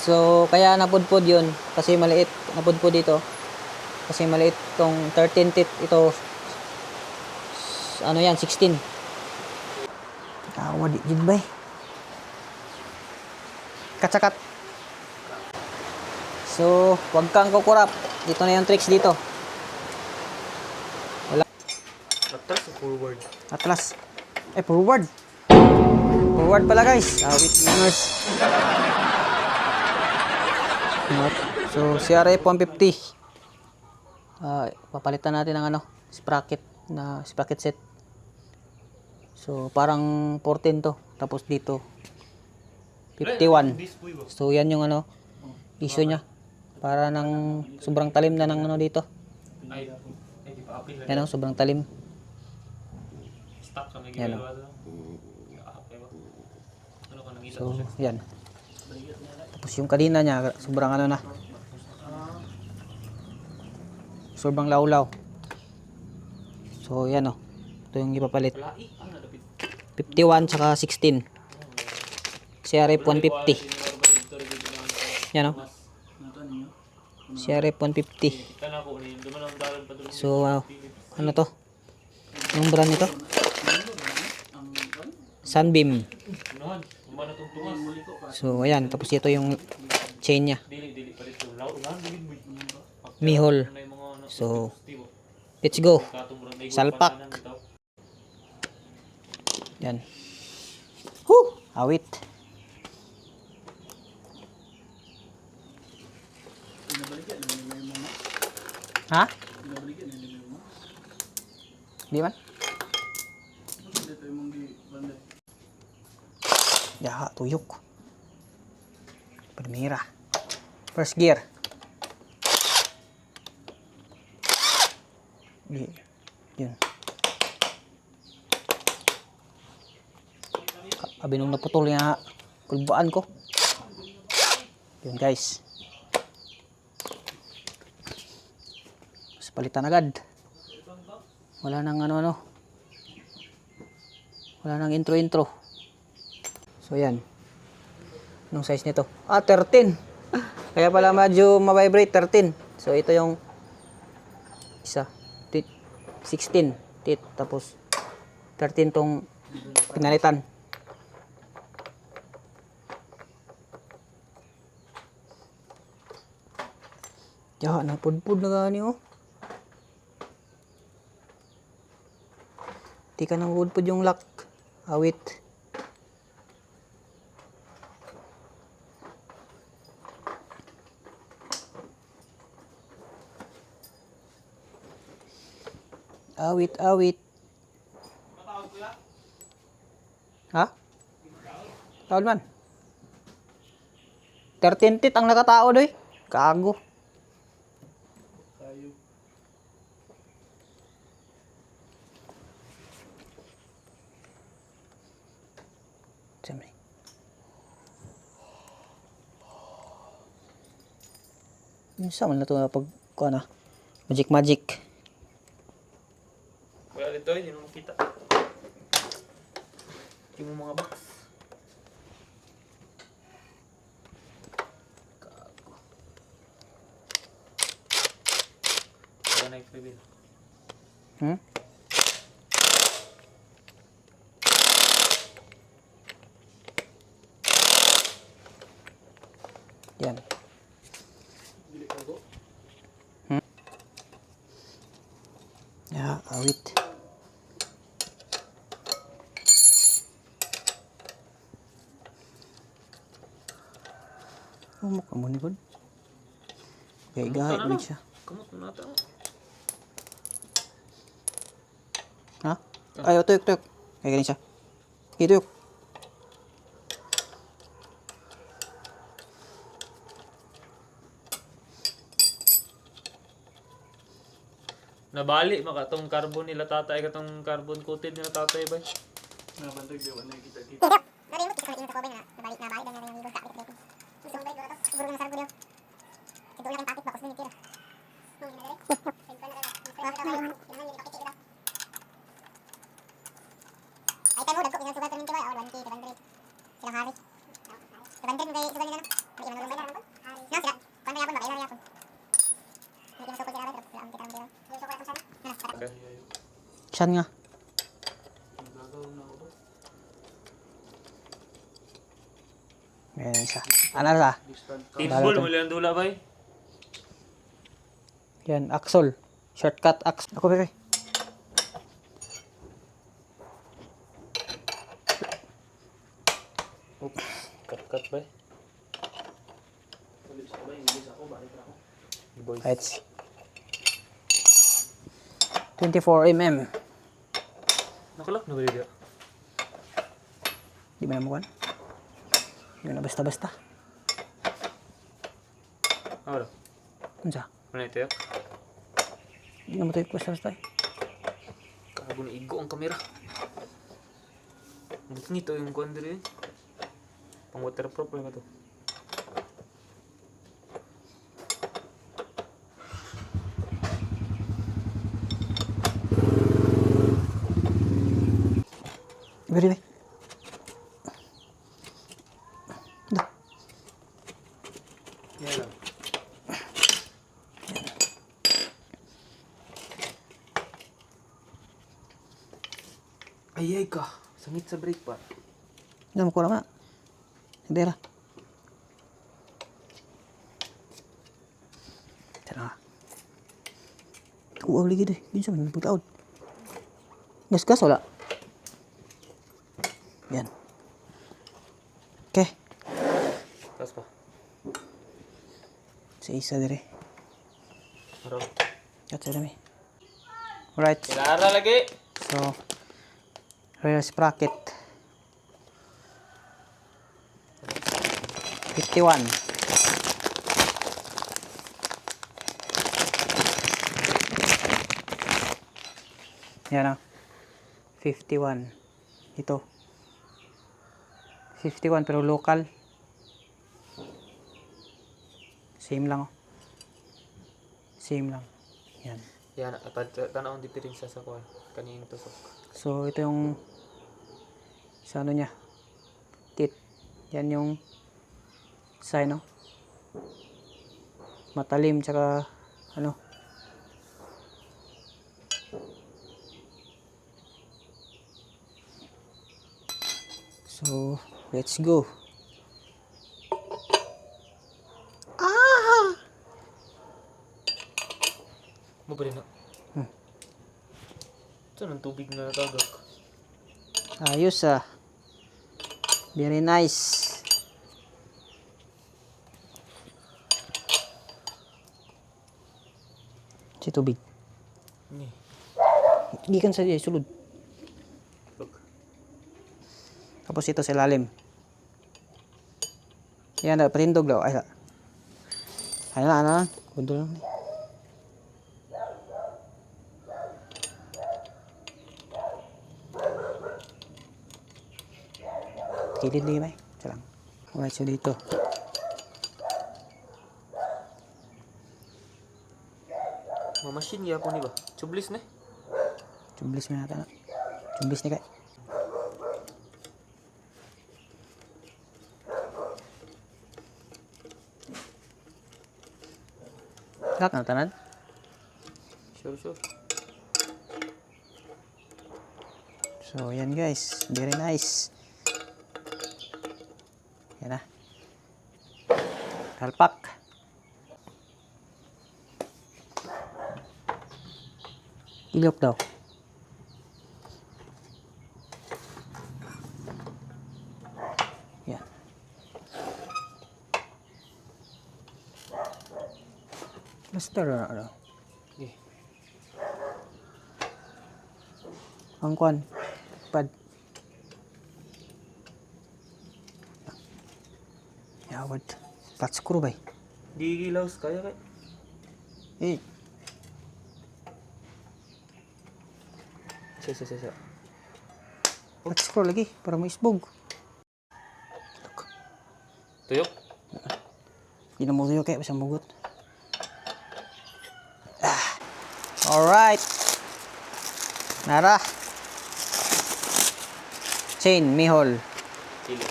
So, kaya napudpud yun. Kasi maliit. Napudpud dito. Kasi maliit tong 13 teeth. Ito, ano yan, 16. Tawa di jud bay. Katsakat. So, wag kang kukurap. Dito na yung tricks dito. Wala. Atlas o forward? Atlas. Forward. Forward pala guys. With beginners. So, CRF 150. Papalitan natin ng sprocket set. So, parang 14 to. Tapos dito 51. So, yan yung issue niya. Para ng sobrang talim na ng dito. Yan sobrang talim. Yan So, yan. Tapos yung kadena niya, sobrang na. Sobrang lawlaw. So, yan Ito yung ipapalit. 51 tsaka 16. CRF 150. Yan CRF 150. So, ano to? Yung brand nito? Sunbeam. So, ayan. Tapos ito yung chain niya. Mihol. So, let's go. Salpak. Yan. Awit. Ha? Di man? Ya, tuyok. Primera. First gear. Yun. Abinong naputol niya kulbaan ko. Yun guys. Mas palitan agad. Wala nang wala nang intro. So yan. Anong size nito? 13. Kaya pala medyo ma-vibrate 13. So ito yung isa. 16 teeth. Tapos 13 tong pinalitan. Ya, napudpud na gani Di ka nang pudpud yung lock. Awit. Awit. Ha? Tawad man. 13 teeth ang nakatao doy. Kago. Siyempre. Minsan man na ito pag magic. Wala dito, hindi mo makita. Hindi mo mga box. Wala na i-reveal. Yan. Ya, awit. Mukha mo ni God. Gaya-gaya ulit siya. Kamot mo natin. Ha? Ay, tuyok. Kaya ganyan siya. Tuyok. Nabali makatong carbon nila tatay katong carbon coated nila tatay ba? Nabantag di wala kita dito. Narimot kita kita ko ba na nabalik na dan yang ligo sa kapit. Gusto mo ba ito? Siguro na sarbo niyo. Ito lang pakit ba kasi nitira. Ay tayo dagko isang sugat rin tiwa, 1K, 200. Silang hari. 200 kay sugat nila no. May ilang ba na Chan nga. Ayan isa. Ano sa? Tibol, muli ang dula bay. Yan, axle. Shortcut axle. Ako, bebe. Oops, cut bay. Boys. Heights. 24 mm. Nakalak na ba dito? Di ba naman? Hindi na basta-basta. Ano? Ano sa? Ano ito yun? Hindi na mo tayo basta-basta eh. Kago na igo ang kamera. Buti nito yung kuhan dito yun. Pang waterproof lang ito. Beri, beri. Dah. Yan lang. Ayay ka. Sangit sa brake pa. Dah mo ko naman. Hindi ra. Tara. Kuha lagi deh. Bisa man pagtaod. Gas-gas wala. Yan. Okay. Tapos pa. Sa isa dire. Araw. Kat sa dami. Alright. Kailara lagi. So, rear sprocket. 51. Yan ah. 51. Ito. 51 pero local. Same lang oh. Same lang. Yan. Yan, tanaw ang diferensya sa kuhan. Kaniyang tusok. So ito yung sa ano niya. Tit. Yan yung sign no. Matalim tsaka ano. So, let's go. Mo ba rin na? Saan ang tubig na natagak? Ayos ah. Very nice. Si tubig. Ni. Gikan sa diya sulod. Look. Tapos ito sa ilalim. Yan na patindog daw. Ay. Ano na. Kundol lang. Kilid din ba? Ito lang. Alright, so dito. Mamasin ya po ni ba? Chublis na. Cumblis mo natin. Cumblis ni kay. Lak na tanan. Sure. So, yan guys. Very nice. Yan na. Talpak. Ilok daw. Yan. Basta na ano. Eh, Ang kwan. Pad. Yawad. Flat screw ba? di gilaws kaya kay. Eh. Sa. Flat screw lagi. Para may isbog. Tuyok. Hindi na mo tuyo kaya basta mugot. Alright. Nara. Chain, mihol. Sili.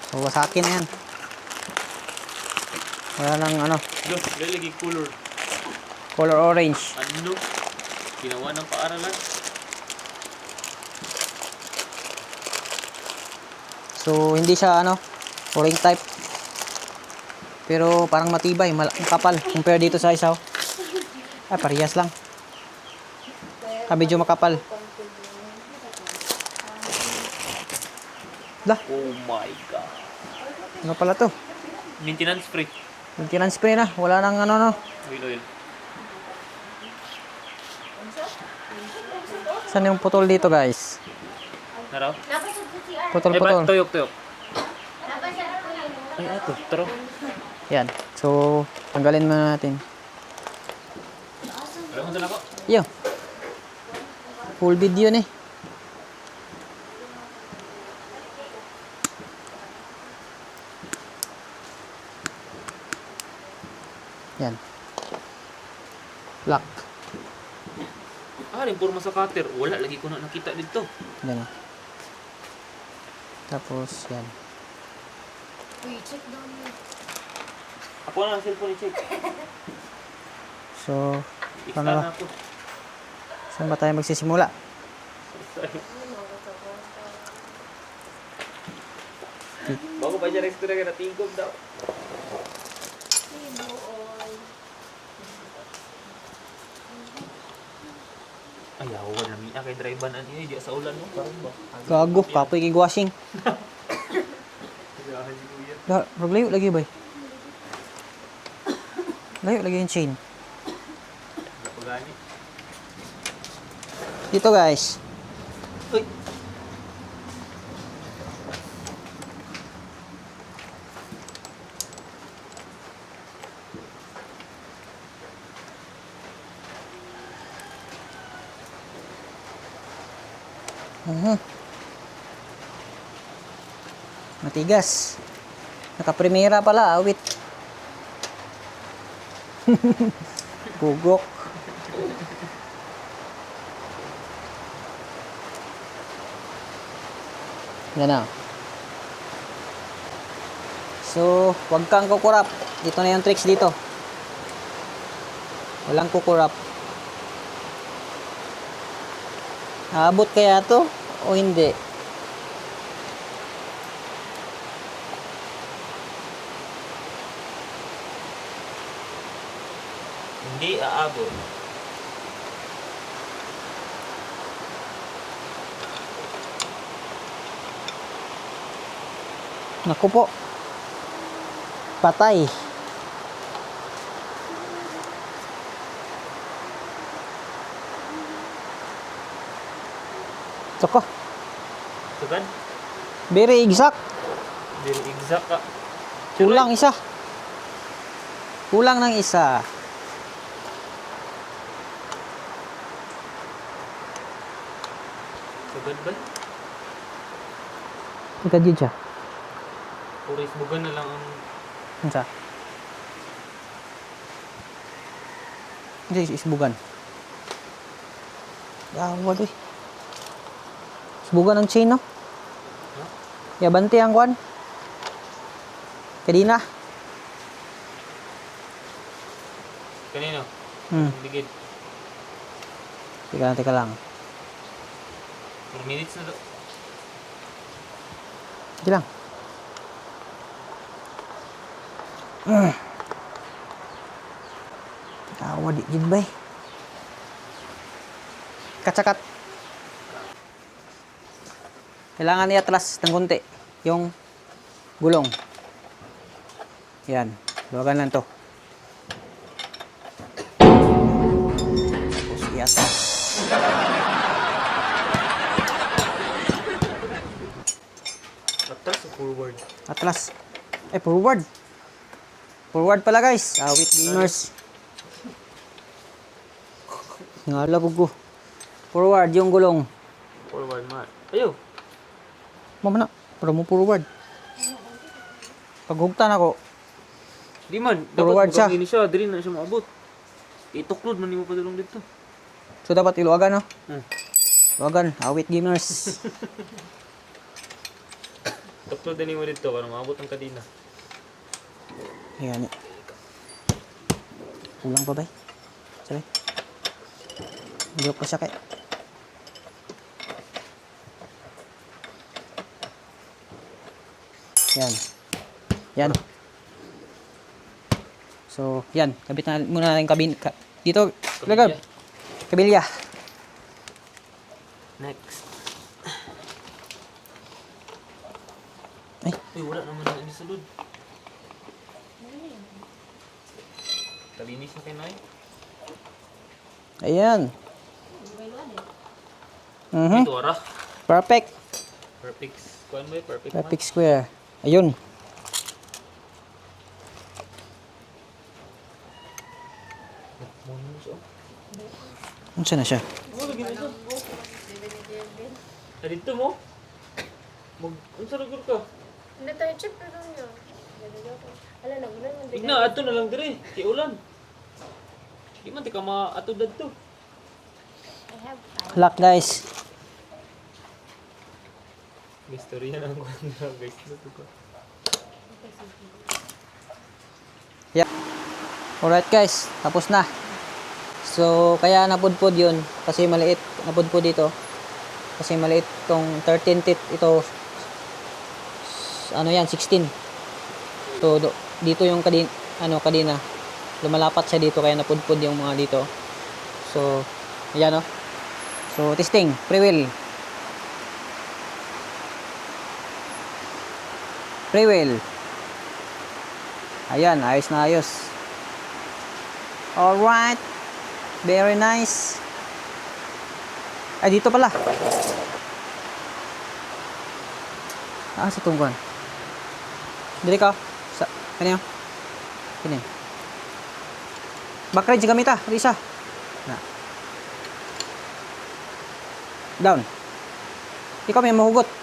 So, wasakin na yan. Wala nang ano, Look, lagi color. color orange. Ano? Ginawa ng paaralan. So, hindi siya ano, o-ring type. Pero parang matibay, makapal. Compare dito sa isaw. Ah, parehas lang. Medyo makapal. Dah, Oh my God. ano pala to? Maintenance free. Maintenance spray na. Wala nang ano no. Oil. Saan yung putol dito guys? Naraw? Putol-putol. Tuyok. Ay, ato. Taro. Yan. So, tanggalin muna natin. Alam mo doon ako? Yo. Full video ni. Yan. Lock. Rin puro sa cutter. Wala lagi ko na nakita dito. Yan o. Tapos, yan. Ako na ang cellphone i-check. So, Scan ano ba? na ako. Saan ba tayo magsisimula? Bago pa siya restaurant ka natingkog daw. Ayaw, wala mi kay drive-an ani di sa ulan mo karon ba? Gago, kapoy kay washing. Layo lagi ba? Layo lagi yung chain. Pagani. Dito guys. Uy. Matigas. Naka-primera pala, awit. Gugok. Yan na. So, wag kang kukurap. Dito na yung tricks dito. Walang kukurap. Aabot kaya to o hindi? Hindi aabot. Naku po. Patay. Ito ko. Tugan? Very exact. Very exact ka. Kulang isa. Kulang ng isa. Tugan ba? Tingkad yun siya. Puris bugan na lang ang Ano siya? Hindi, isbugan. Yawad eh. Isbugan ang chain, no? Yabanti ang kwan. Kadina. kanino. Bigid. Teka lang. 4 minutes na to. Sige lang. Yawad, yun ba eh? Katsakat. Kailangan i-atlas ng konti yung gulong. Yan. Luwagan lang to. Tapos i-atlas. Atras o forward? Atlas. Forward. Forward pala guys. Awit gamers. Ngala ko. Forward yung gulong. Forward man. Ayaw. Mama na. Para mo forward. Paghugtan ako. Di man. Forward Dapat siya. magagini siya. Dili na siya maabot. Ituklod man mo padulong dito. So dapat iluwagan, no? Luwagan. Awit gamers. Tuklod din mo dito para maabot ang kadina. Ayan. Kulang pa ba? Sabi. Joke ko siya kay. Yan. Yan. So, yan. Kabit na muna natin dito. Kabilya. Kabilya. Next. Ay. Uy, wala naman na ini sulod. Kalinis na kayo, Noy. Ayan. Mhm. Ito, ara. Perfect. Perfect. Kuhan mo perfect man. Perfect square. Ayun. Unsa na siya? Ano lagi na ito? Ah, dito mo? Unsa na ka? Hindi tayo check pero nyo. Ala na, wala nang Igna, ato na lang dire. Kay ulan. Di man, di ka ma-ato dadto. I have Lock guys. Mystery yan ang kuhan na, guys. Dito ko. Yeah. Alright guys, tapos na. So, kaya napudpud yun kasi maliit. Napudpud dito. Kasi maliit tong 13 teeth ito. Ano yan, 16. So, dito yung kadina. Lumalapat siya dito kaya napudpud yung mga dito. So, ayan o. So, testing. Pre-wheel. Pre-wheel. Ayan, ayos na ayos. Alright. Very nice. Ay, dito pala. Sa tungkuan. Dili ka. Sa, kanyo. Kini. Back ride gamit Risa. Na. Down. Ikaw may mahugot.